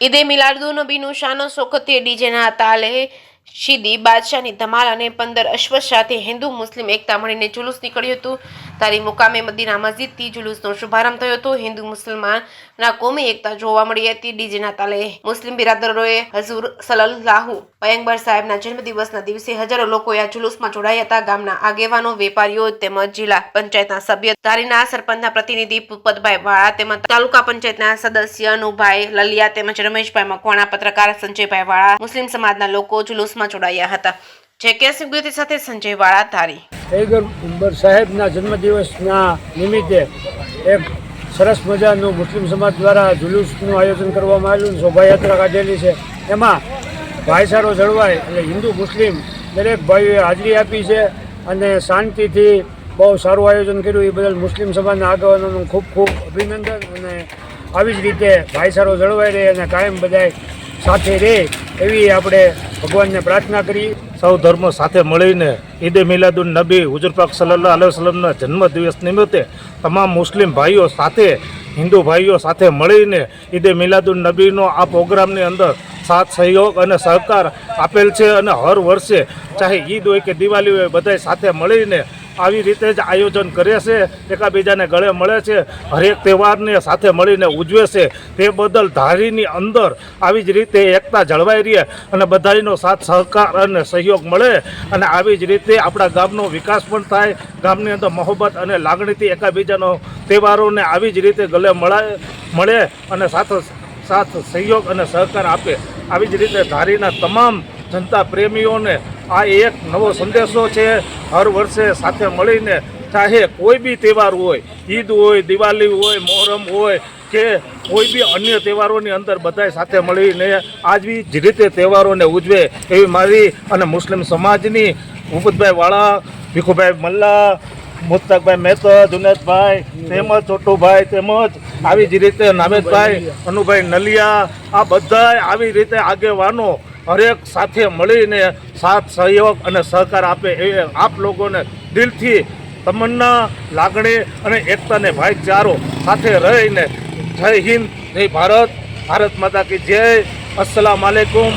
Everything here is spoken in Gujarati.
ઈદે મિલાદુન્નબીનું શાનો શોકતે ડીજેના તાલે શીદી બાદશાહની ધમાલ અને 15 અશ્વ સાથે હિન્દુ મુસ્લિમ એકતા મળીને જુલુસ નીકળ્યું હતું। તારી મુકામે મદીના મસ્જિદથી જુલુસનો શુભારંભ થયો હતો। હિન્દુ મુસલમાનના કોમી એકતા જોવા મળી હતી। ડીજેના તાલે મુસ્લિમ બિરાદરોએ હઝુર સલ્લલ્લાહુ પયગંબર સાહેબના જન્મદિવસના દિવસે હજારો લોકોએ આ જુલુસમાં જોડાયા હતા। ગામના આગેવાનો, વેપારીઓ તેમજ જિલ્લા પંચાયતના સભ્ય, ધારીના સરપંચના પ્રતિનિધિ ભૂપતભાઈ વાળા તેમજ તાલુકા પંચાયતના સદસ્ય અનુભાઈ લલિયા તેમજ રમેશભાઈ મકવાણા, પત્રકાર સંજયભાઈ વાળા, મુસ્લિમ સમાજના લોકો જુલુસમાં જોડાયા હતા। જેકે ગુજતી સાથે સંજય વાળા, ધારી। પયગંબર સાહેબના જન્મદિવસના નિમિત્તે એક સરસ મજાનું મુસ્લિમ સમાજ દ્વારા જુલુસનું આયોજન કરવામાં આવેલું, શોભાયાત્રા કાઢેલી છે। એમાં ભાઈચારો જળવાય એટલે હિન્દુ મુસ્લિમ દરેક ભાઈઓએ હાજરી આપી છે અને શાંતિથી બહુ સારું આયોજન કર્યું। એ બદલ મુસ્લિમ સમાજના આગેવાનોનું ખૂબ ખૂબ અભિનંદન। અને આવી જ રીતે ભાઈચારો જળવાઈ રહે અને કાયમ બધાય સાથે રહે એવી આપણે ભગવાનને પ્રાર્થના કરી। સૌ ધર્મો સાથે મળીને ઈદે મિલાદુન્નબી હુજુર પાક સલ્લલ્લાહુ અલૈહિ વસલ્લમના જન્મદિવસ નિમિત્તે તમામ મુસ્લિમ ભાઈઓ સાથે, હિન્દુ ભાઈઓ સાથે મળીને ઈદે મિલાદુન્નબીનો આ પ્રોગ્રામની અંદર સાથ સહયોગ અને સહકાર આપેલ છે। અને હર વર્ષે ચાહે ઈદ હોય કે દિવાળી હોય બધાય સાથે મળીને આવી રીતે જ આયોજન કરે છે, એકાબીજાને ગળે મળે છે, હરેક તહેવારને સાથે મળીને ઉજવે છે। તે બદલ ધારીની અંદર આવી જ રીતે એકતા જળવાઈ રહે અને બધાનો સાથ સહકાર અને સહયોગ મળે અને આવી જ રીતે આપણા ગામનો વિકાસ પણ થાય। ગામની અંદર મોહબ્બત અને લાગણીથી એકાબીજાનો તહેવારોને આવી જ રીતે ગળે મળે અને સાથ સહયોગ અને સહકાર આપે। આવી જ રીતે ધારીના તમામ જનતા પ્રેમીઓને આ એક નવો સંદેશો છે। હર વર્ષે સાથે મળીને ચાહે કોઈ બી તહેવાર હોય, ઈદ હોય, દિવાળી હોય, મોહરમ હોય કે કોઈ બી અન્ય તહેવારોની અંદર બધાય સાથે મળીને આવી જ રીતે તહેવારોને ઉજવે એવી મારી અને મુસ્લિમ સમાજની ભૂપતભાઈ વાળા, ભીખુભાઈ મલ્લા, મુસ્તકભાઈ મહેતા, જુનેદભાઈ તેમજ છોટુભાઈ તેમજ આવી જ રીતે નામેદભાઈ, અનુભાઈ નલિયા, આ બધાય આવી રીતે આગેવાનો હરેક સાથે મળીને સાથ સહયોગ અને સહકાર આપે એ આપ લોકોને દિલથી તમન્ના, લાગણી અને એકતાને ભાઈચારો સાથે રહીને જય હિન્દ, જય ભારત, ભારત માતા કી જય, અસ્સલામ વાલેકુમ।